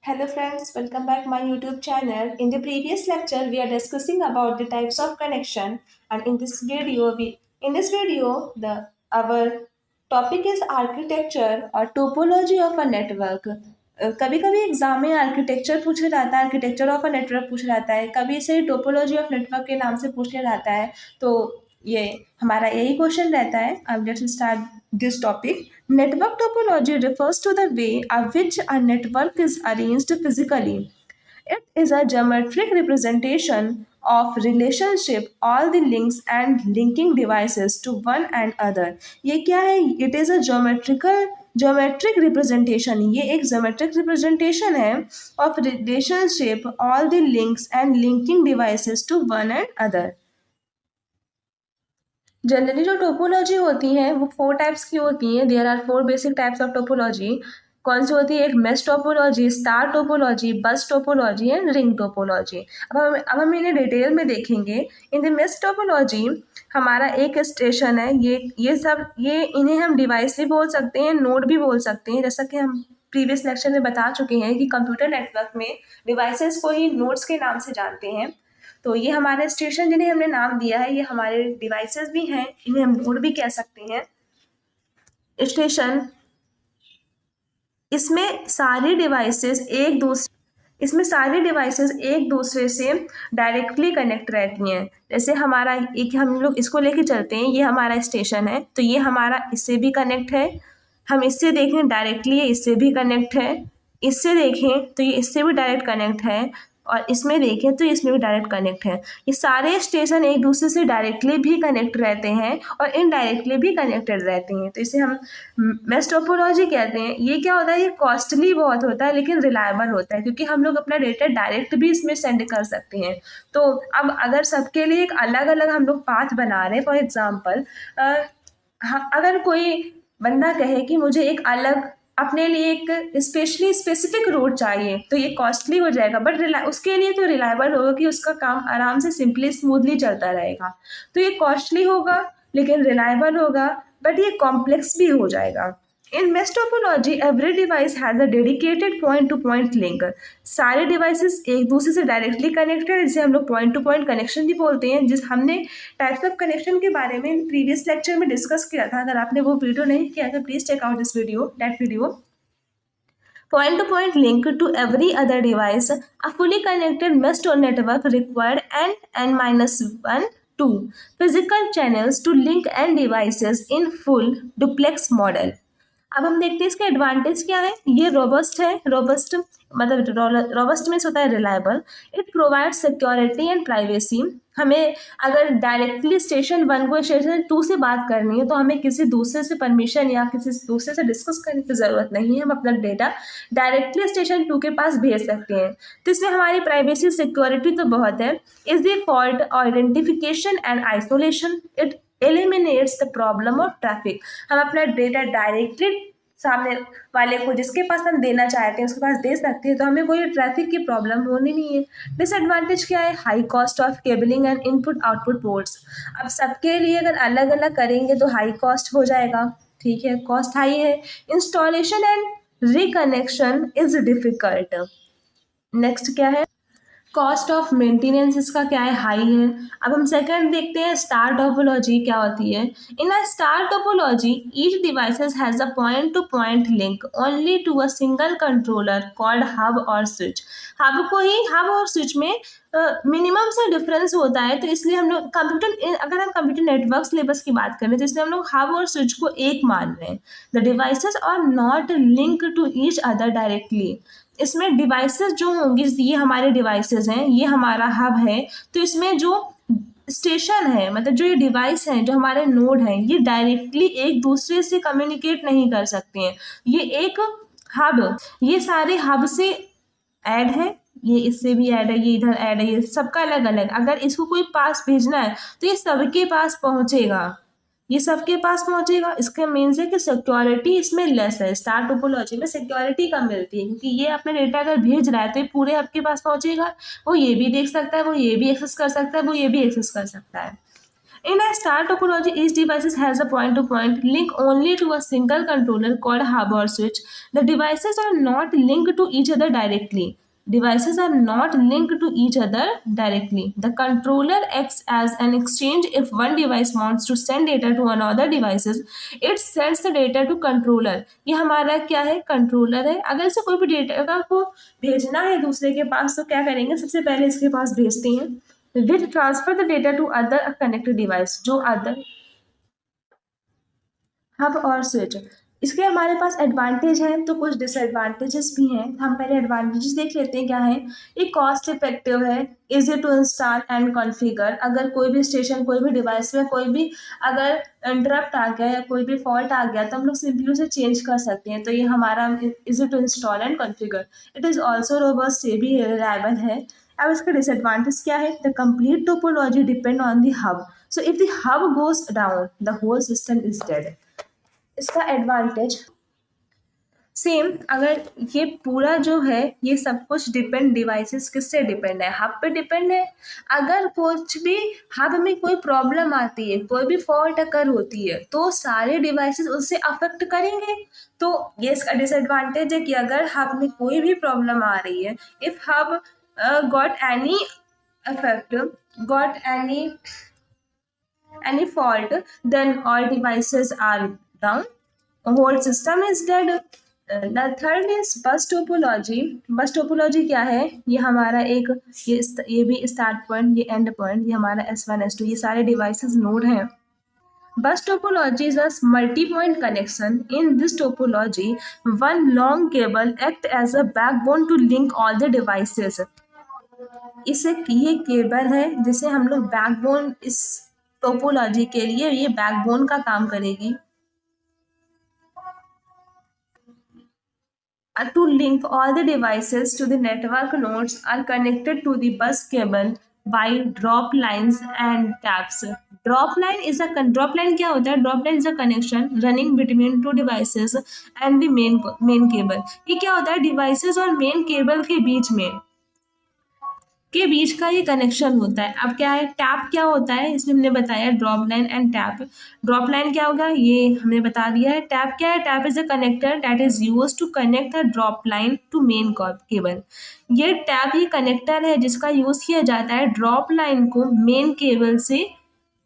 Hello friends, welcome back my YouTube channel. In the previous lecture, we are discussing about the types of connection, and in this video, the our topic is architecture or topology of a network. कभी कभी exam में architecture पूछा जाता है, architecture of a network पूछा जाता है, कभी इसे टोपोलॉजी ऑफ नेटवर्क के नाम से पूछा जाता है। तो ये हमारा यही क्वेश्चन रहता है। अब let's start this topic. Network topology refers to the way in which a network is arranged physically. It is a geometric representation of relationship, all the links and linking devices to one and other. ये क्या है? It is a geometric representation. ये एक geometric representation है of relationship, all the links and linking devices to one and other. Generally जो topology होती है वो 4 टाइप्स की होती हैं। There are 4 basic types of topology. कौन सी होती है? एक mesh topology, star topology, bus topology and ring topology. अब हम इन्हें डिटेल में देखेंगे। इन द मेश टोपोलॉजी हमारा एक स्टेशन है। ये इन्हें हम डिवाइस भी बोल सकते हैं, नोड भी बोल सकते हैं। जैसा कि हम प्रीवियस लेक्चर में बता चुके हैं कि कंप्यूटर नेटवर्क में डिवाइसेस को ही नोड्स के नाम से जानते हैं। तो ये हमारे स्टेशन जिन्हें हमने नाम दिया है, ये हमारे डिवाइसेस भी हैं, इन्हें हम नोड भी कह सकते हैं। स्टेशन, इसमें सारी डिवाइसेस एक दूसरे से डायरेक्टली कनेक्ट रहती हैं। जैसे हमारा एक, हम लोग इसको लेके चलते हैं, ये हमारा स्टेशन है, तो ये हमारा इससे भी कनेक्ट है। हम इससे देखें डायरेक्टली, ये इससे भी कनेक्ट है। इससे देखें तो ये इससे भी डायरेक्ट कनेक्ट है, और इसमें देखें तो इसमें भी डायरेक्ट कनेक्ट है। ये सारे स्टेशन एक दूसरे से डायरेक्टली भी कनेक्ट रहते हैं और इनडायरेक्टली भी कनेक्टेड रहते हैं। तो इसे हम मेश टोपोलॉजी कहते हैं। ये क्या होता है? ये कॉस्टली बहुत होता है लेकिन रिलायबल होता है, क्योंकि हम लोग अपना डेटा डायरेक्ट भी इसमें सेंड कर सकते हैं। तो अब अगर सबके लिए एक अलग अलग हम लोग पाथ बना रहे हैं, फॉर एग्जाम्पल अगर कोई बंदा कहे कि मुझे एक अलग अपने लिए एक स्पेसिफिक रूट चाहिए, तो ये कॉस्टली हो जाएगा, बट उसके लिए तो रिलायबल होगा कि उसका काम आराम से सिंपली स्मूथली चलता रहेगा। तो ये कॉस्टली होगा लेकिन रिलायबल होगा, बट ये कॉम्प्लेक्स भी हो जाएगा। In mesh topology every device has a dedicated point to point link. सारे डिवाइसेस एक दूसरे से डायरेक्टली कनेक्टेड, जिसे हम लोग पॉइंट टू पॉइंट कनेक्शन भी बोलते हैं। जिस हमने टाइप्स ऑफ कनेक्शन के बारे में प्रीवियस लेक्चर में डिस्कस किया था। अगर आपने वो वीडियो नहीं किया तो please check out this video. Point to point link to every other device. A fully connected mesh network required n-1 2 physical channels to link n devices in full duplex model. अब हम देखते हैं इसका advantage क्या है। ये robust है, robust मतलब रोबस्ट मीन्स होता है reliable. It provide security and privacy. हमें अगर डायरेक्टली स्टेशन 1 को स्टेशन 2 से बात करनी है तो हमें किसी दूसरे से परमिशन या किसी दूसरे से डिस्कस करने की ज़रूरत नहीं है। हम अपना डेटा डायरेक्टली स्टेशन 2 के पास भेज सकते हैं। तो इसमें हमारी प्राइवेसी सिक्योरिटी तो बहुत है। Is the fault identification and isolation. It eliminates the problem of traffic. हम अपना डेटा डायरेक्टली सामने वाले को, जिसके पास हम देना चाहते हैं, उसके पास दे सकते हैं, तो हमें कोई ट्रैफिक की प्रॉब्लम होनी नहीं है। डिसएडवांटेज क्या है? High cost of cabling and input output ports. अब सबके लिए अगर अलग अलग करेंगे तो हाई कॉस्ट हो जाएगा, ठीक है, कॉस्ट हाई है। Installation and reconnection is difficult. Next क्या है? कॉस्ट ऑफ मेंटेनेंस इसका क्या है? हाई है। अब हम सेकंड देखते हैं, स्टार टोपोलॉजी क्या होती है। In a star topology each devices has a point to point link only to a single controller called hub और स्विच। हब और स्विच में मिनिमम सा डिफरेंस होता है, तो इसलिए हम लोग अगर हम कंप्यूटर नेटवर्क सिलेबस की बात करें तो इसलिए हम लोग हब और स्विच को एक मान रहे हैं। The devices are not link to each other directly. इसमें डिवाइसेस जो होंगी, ये हमारे डिवाइसेस हैं, ये हमारा हब है, तो इसमें जो स्टेशन है, मतलब जो ये डिवाइस हैं, जो हमारे नोड हैं, ये डायरेक्टली एक दूसरे से कम्युनिकेट नहीं कर सकते हैं। ये एक हब, ये सारे हब से ऐड है, ये इससे भी ऐड है, ये इधर ऐड है, ये सबका अलग अलग। अगर इसको कोई पास भेजना है तो ये सबके पास पहुंचेगा, ये सबके पास पहुंचेगा। इसका मीन्स है कि सिक्योरिटी इसमें लेस है। स्टार टोपोलॉजी में सिक्योरिटी कम मिलती है, क्योंकि ये अपने डेटा अगर भेज रहा है तो ये पूरे आपके पास पहुंचेगा। वो ये भी देख सकता है, वो ये भी एक्सेस कर सकता है, वो ये भी एक्सेस कर सकता है। In a star topology, each device has a point-to-point link only to a single controller called hub or switch. The devices are not linked to each other directly. Devices are not linked to each other directly. The controller acts as an exchange. If one device wants to send data to another devices, it sends the data to controller. ये हमारा क्या है? Controller है. अगर से कोई भी data को भेजना है दूसरे के पास तो क्या करेंगे? सबसे पहले इसके पास भेजते हैं. Which transfer the data to other connected device, जो अदर हब और स्विच. इसके हमारे पास एडवांटेज हैं तो कुछ डिसएडवांटेजेस भी हैं. हम पहले एडवांटेजेस देख लेते हैं क्या है. ये कॉस्ट इफेक्टिव है, easy to install and configure. अगर कोई भी स्टेशन, कोई भी डिवाइस में कोई भी अगर इंटरप्ट आ गया या कोई भी फॉल्ट आ गया तो हम लोग सिंपली उसे चेंज कर सकते हैं. तो ये हमारा easy to install and configure. It is also robust, ये भी रिलायबल है. अब इसका डिसएडवांटेज क्या है? The complete topology depend on the hub. So if the hub goes down the whole system is dead. इसका एडवांटेज सेम. अगर ये पूरा जो है ये सब कुछ डिपेंड डिवाइसेस किससे डिपेंड है? हब पे डिपेंड है. अगर कुछ भी हब में कोई प्रॉब्लम आती है, कोई भी फॉल्ट अकर होती है तो सारे डिवाइसेस उससे अफेक्ट करेंगे. तो ये इसका डिसएडवांटेज है कि अगर हब में कोई भी प्रॉब्लम आ रही है, if hub got any effect, got any fault, then all devices are down, the whole system is dead. The third is bus topology. बस टोपोलॉजी क्या है? ये हमारा एक ये भी स्टार्ट पॉइंट, ये एंड पॉइंट, ये हमारा S1 S2, ये सारे डिवाइसेस नोड हैं. Bus topology is a multi-point connection. In this topology, one long cable acts as a backbone to link all the devices. इसे ये केबल है जिसे हम लोग बैकबोन, इस टोपोलॉजी के लिए ये बैकबोन का काम करेगी. To link all the devices to the network nodes are connected to the bus cable by drop lines and taps. Drop line क्या होता है? Drop line is a connection running between two devices and the main cable. ये क्या होता है? Devices और main cable के बीच का ये कनेक्शन होता है. अब क्या है? टैप क्या होता है? इसमें हमने बताया drop line and tap. Drop line क्या होगा ये हमने बता दिया है. टैप क्या है? Tap is a connector that is used to connect the drop line to main cable. ये टैप ही कनेक्टर है जिसका यूज किया जाता है ड्रॉप लाइन को मेन केबल से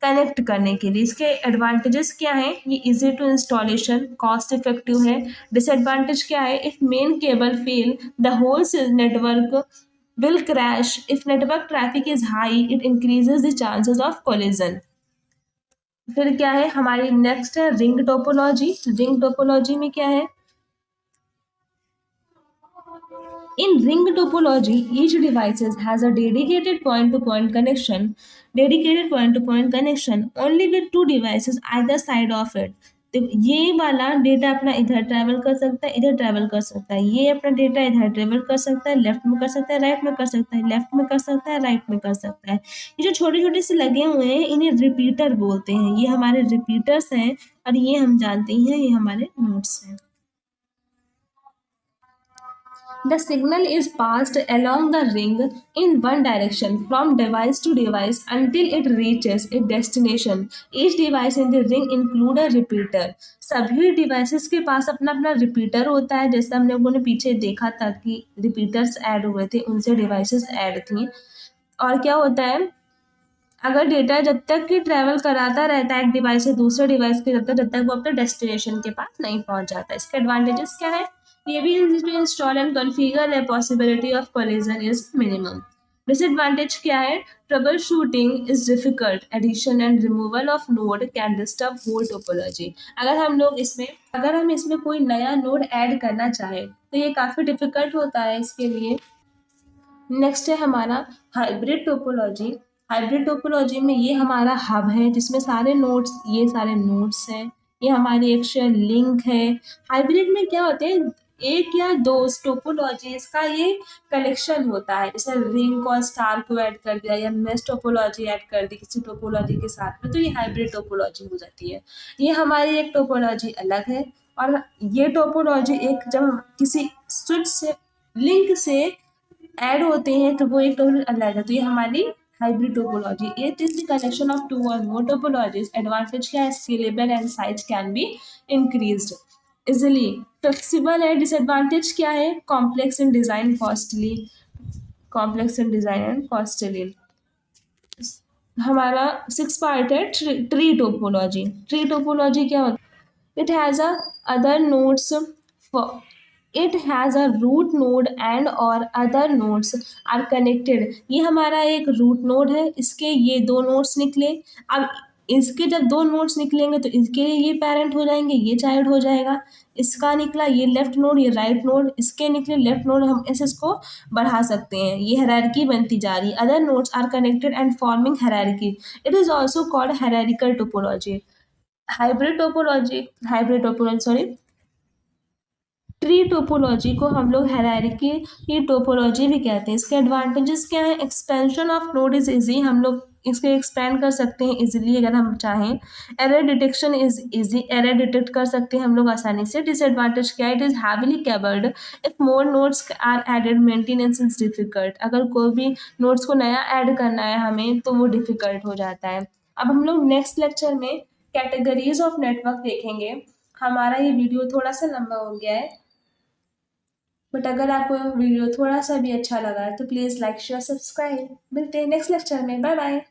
कनेक्ट करने के लिए. इसके एडवांटेजेस क्या हैं? ये easy to installation, cost effective है. डिसएडवांटेज क्या है? If main cable fail the whole network will crash. If network traffic is high, it increases the chances of collision. फिर क्या है? हमारी नेक्स्ट है रिंग टोपोलॉजी. रिंग टोपोलॉजी में क्या है? In ring topology, each device has a dedicated point-to-point connection. Dedicated point-to-point connection only with two devices either side of it. तो ये वाला डेटा अपना इधर ट्रैवल कर सकता है, इधर ट्रैवल कर सकता है. ये अपना डेटा इधर ट्रैवल कर सकता है, लेफ्ट में कर सकता है, राइट में कर सकता है, लेफ्ट में कर सकता है, राइट में कर सकता है. ये जो छोटे छोटे से लगे हुए हैं इन्हें रिपीटर बोलते हैं. ये हमारे रिपीटर्स हैं और ये हम जानते हैं ये हमारे नोड्स हैं. The signal is passed along the ring in one direction from device to device until it reaches its destination. Each device in the ring include a repeater. सभी डिवाइसेस के पास अपना अपना रिपीटर होता है. जैसे हम लोगों ने पीछे देखा था कि रिपीटर्स ऐड हुए थे, उनसे डिवाइसेस ऐड थी. और क्या होता है? अगर डेटा जब तक कि ट्रैवल कराता रहता है एक डिवाइस से दूसरे डिवाइस के जब तक वो अपने डेस्टिनेशन के पास नहीं पहुंच जाता. इसके एडवांटेजेस क्या है? ये भी easy to install and configure है. Possibility of collision is minimum. Disadvantage क्या है? Troubleshooting is difficult. Addition and removal of node can disturb whole topology. अगर हम इसमें कोई नया नोड ऐड करना चाहे तो ये काफ़ी डिफिकल्ट होता है इसके लिए. नेक्स्ट है हमारा हाइब्रिड टोपोलॉजी. हाइब्रिड टोपोलॉजी में ये हमारा हब है जिसमें ये सारे नोड्स हैं. ये हमारी एक्चुअल लिंक है. हाइब्रिड में क्या होते हैं? एक या दो टोपोलॉजीज का ये कलेक्शन होता है. जैसे रिंग और स्टार को ऐड कर दिया या मेश टोपोलॉजी ऐड कर दी किसी टोपोलॉजी के साथ में तो ये हाइब्रिड टोपोलॉजी हो जाती है. ये हमारी एक टोपोलॉजी अलग है और ये टोपोलॉजी एक जब किसी स्विच से लिंक से ऐड होते हैं तो वो एक टोपोलॉजी अलग है. तो ये हमारी hybrid topology, it is the collection of two or more topologies. Advantage क्या है, scalable and size can be increased easily. Flexible है, डिसएडवांटेज क्या है, complex in design costly, complex in design and costly. हमारा 6 पार्ट है tree topology. Tree topology क्या होता है, it has a other nodes, it has a root node and or other nodes are connected. ये हमारा एक रूट नोड है, इसके ये दो नोड्स निकले। अब इसके जब दो नोड्स निकलेंगे तो इसके लिए ये पेरेंट हो जाएंगे, ये चाइल्ड हो जाएगा। इसका निकला ये लेफ्ट नोड, ये राइट नोड, इसके निकले लेफ्ट नोड, हम ऐसे इसको बढ़ा सकते हैं। ये हायरार्की बनती जा रही। Other nodes are connected and forming hierarchy. It is also called hierarchical topology. Hybrid topology sorry, tree topology को हम लोग हायरार्की की टोपोलॉजी भी कहते हैं। इसके एडवांटेजेस क्या है, expansion of node is easy, हम लोग इसको एक्सपेंड कर सकते हैं इजीली अगर हम चाहें। Error detection is easy, error detect कर सकते हैं हम लोग आसानी से। डिसएडवांटेज क्या है, it is heavily cabled, if more nodes are added maintenance is difficult. अगर कोई भी नोड्स को नया ऐड करना है हमें तो वो डिफिकल्ट हो जाता है। अब हम लोग नेक्स्ट लेक्चर में कैटेगरीज ऑफ नेटवर्क देखेंगे। हमारा ये वीडियो थोड़ा सा लंबा हो गया है, बट अगर आपको वीडियो थोड़ा सा भी अच्छा लगा है तो प्लीज़ लाइक शेयर सब्सक्राइब। मिलते हैं नेक्स्ट लेक्चर में, बाय बाय।